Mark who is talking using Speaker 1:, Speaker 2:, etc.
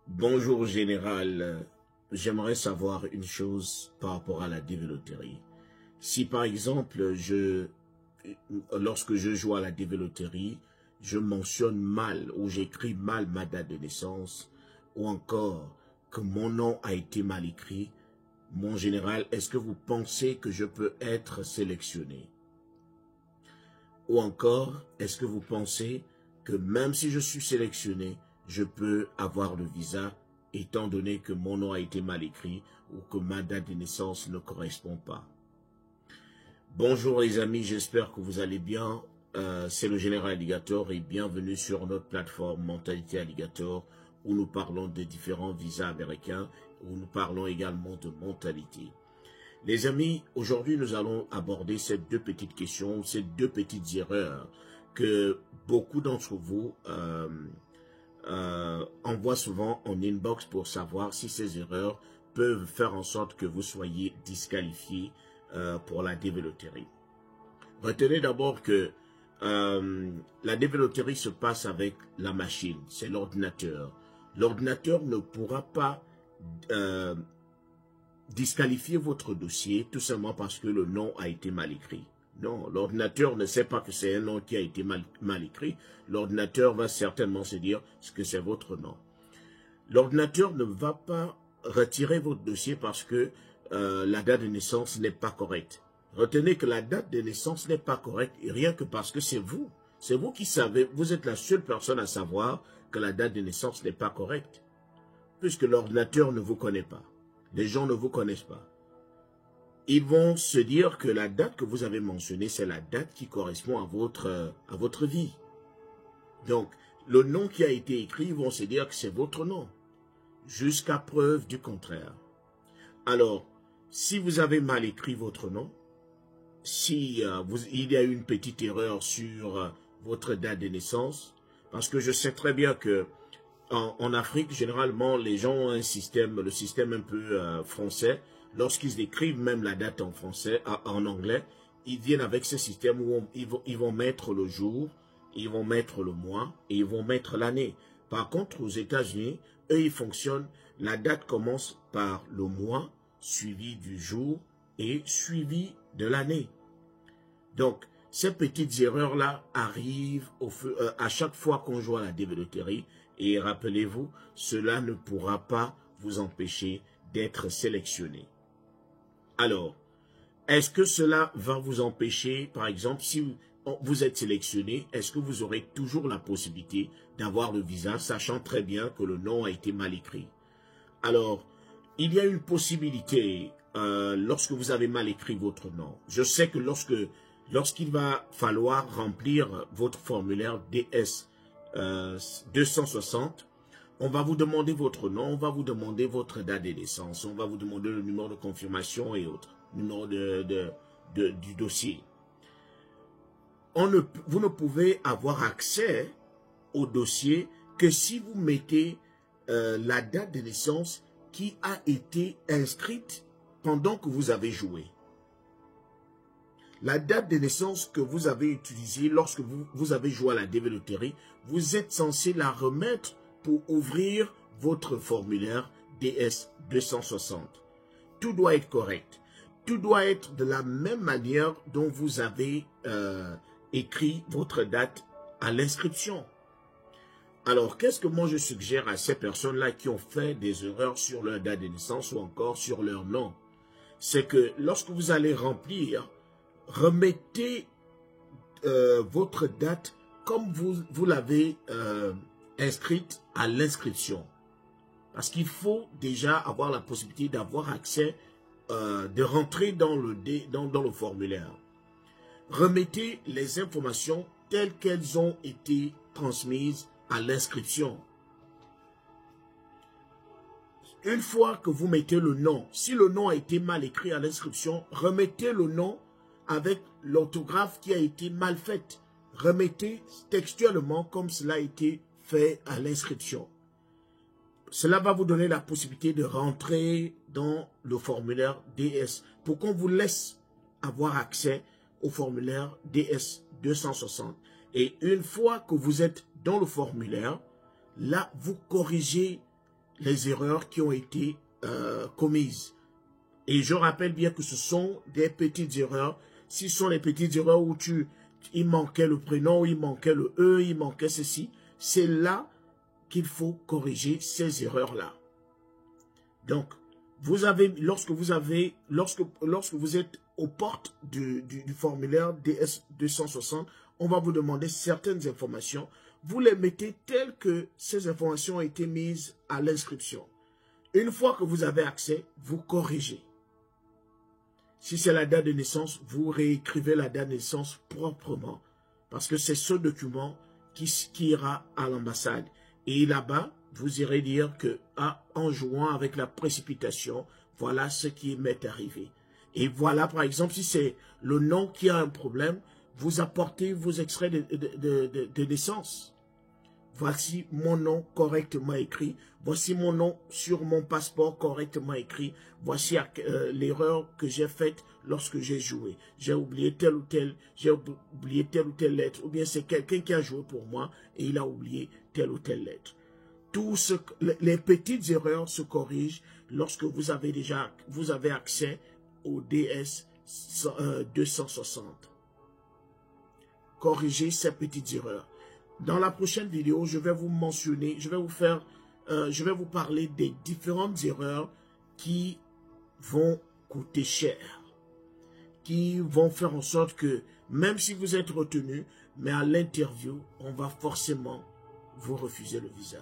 Speaker 1: Bonjour général, j'aimerais savoir une chose par rapport à la dévéloterie. Si par exemple, lorsque je joue à la dévéloterie, je mentionne mal ou j'écris mal ma date de naissance, ou encore que mon nom a été mal écrit, mon général, est-ce que vous pensez que je peux être sélectionné? Ou encore, est-ce que vous pensez que même si je suis sélectionné, je peux avoir le visa étant donné que mon nom a été mal écrit ou que ma date de naissance ne correspond pas? Bonjour les amis, j'espère que vous allez bien. C'est le Général Alligator et bienvenue sur notre plateforme Mentalité Alligator où nous parlons de différents visas américains, où nous parlons également de mentalité. Les amis, aujourd'hui nous allons aborder ces deux petites questions, ces deux petites erreurs que beaucoup d'entre vous envoient souvent en inbox pour savoir si ces erreurs peuvent faire en sorte que vous soyez disqualifié pour la dévéloterie. Retenez d'abord que la dévéloterie se passe avec la machine, c'est l'ordinateur. L'ordinateur ne pourra pas disqualifier votre dossier tout simplement parce que le nom a été mal écrit. Non, l'ordinateur ne sait pas que c'est un nom qui a été mal écrit. L'ordinateur va certainement se dire que c'est votre nom. L'ordinateur ne va pas retirer votre dossier parce que la date de naissance n'est pas correcte. Retenez que la date de naissance n'est pas correcte rien que parce que c'est vous. C'est vous qui savez, vous êtes la seule personne à savoir que la date de naissance n'est pas correcte. Puisque l'ordinateur ne vous connaît pas. Les gens ne vous connaissent pas. Ils vont se dire que la date que vous avez mentionnée, c'est la date qui correspond à votre vie. Donc, le nom qui a été écrit, ils vont se dire que c'est votre nom. Jusqu'à preuve du contraire. Alors, si vous avez mal écrit votre nom, si il y a eu une petite erreur sur votre date de naissance, parce que je sais très bien que en Afrique, généralement, les gens ont un système, le système un peu français. Lorsqu'ils écrivent même la date en français, en anglais, ils viennent avec ce système où ils vont mettre le jour, ils vont mettre le mois et ils vont mettre l'année. Par contre, aux États-Unis, eux, ils fonctionnent. La date commence par le mois, suivi du jour et suivi de l'année. Donc, ces petites erreurs-là arrivent à chaque fois qu'on joue à la dévéloterie. Et rappelez-vous, cela ne pourra pas vous empêcher d'être sélectionné. Alors, est-ce que cela va vous empêcher, par exemple, si vous êtes sélectionné, est-ce que vous aurez toujours la possibilité d'avoir le visa, sachant très bien que le nom a été mal écrit? Alors, il y a une possibilité lorsque vous avez mal écrit votre nom. Je sais que lorsqu'il va falloir remplir votre formulaire DS 260, on va vous demander votre nom, on va vous demander votre date de naissance, on va vous demander le numéro de confirmation et autres, numéro du dossier. Vous ne pouvez avoir accès au dossier que si vous mettez la date de naissance qui a été inscrite pendant que vous avez joué. La date de naissance que vous avez utilisée lorsque vous avez joué à la dévéloterie, vous êtes censé la remettre pour ouvrir votre formulaire DS 260. Tout doit être correct. Tout doit être de la même manière dont vous avez écrit votre date à l'inscription. Alors, qu'est-ce que moi je suggère à ces personnes-là qui ont fait des erreurs sur leur date de naissance ou encore sur leur nom? C'est que lorsque vous allez remplir, remettez votre date comme vous l'avez inscrite à l'inscription. Parce qu'il faut déjà avoir la possibilité d'avoir accès, de rentrer dans le formulaire. Remettez les informations telles qu'elles ont été transmises à l'inscription. Une fois que vous mettez le nom, si le nom a été mal écrit à l'inscription, remettez le nom avec l'orthographe qui a été mal faite. Remettez textuellement comme cela a été fait à l'inscription. Cela va vous donner la possibilité de rentrer dans le formulaire DS pour qu'on vous laisse avoir accès au formulaire DS 260. Et une fois que vous êtes dans le formulaire, là, vous corrigez les erreurs qui ont été commises. Et je rappelle bien que ce sont des petites erreurs. Si ce sont les petites erreurs où il manquait le prénom, il manquait le E, il manquait ceci, c'est là qu'il faut corriger ces erreurs-là. Donc, lorsque vous êtes aux portes du formulaire DS 260, on va vous demander certaines informations. Vous les mettez telles que ces informations ont été mises à l'inscription. Une fois que vous avez accès, vous corrigez. Si c'est la date de naissance, vous réécrivez la date de naissance proprement. Parce que c'est ce document qui ira à l'ambassade. Et là-bas, vous irez dire que, en jouant avec la précipitation, voilà ce qui m'est arrivé. Et voilà, par exemple, si c'est le nom qui a un problème, vous apportez vos extraits de naissance. Voici mon nom correctement écrit. Voici mon nom sur mon passeport correctement écrit. Voici l'erreur que j'ai faite lorsque j'ai joué. J'ai oublié telle ou telle lettre. Ou bien c'est quelqu'un qui a joué pour moi et il a oublié telle ou telle lettre. Les petites erreurs se corrigent lorsque vous avez accès au DS 260. Corrigez ces petites erreurs. Dans la prochaine vidéo, je vais vous mentionner, je vais vous parler des différentes erreurs qui vont coûter cher, qui vont faire en sorte que, même si vous êtes retenu, mais à l'interview, on va forcément vous refuser le visa.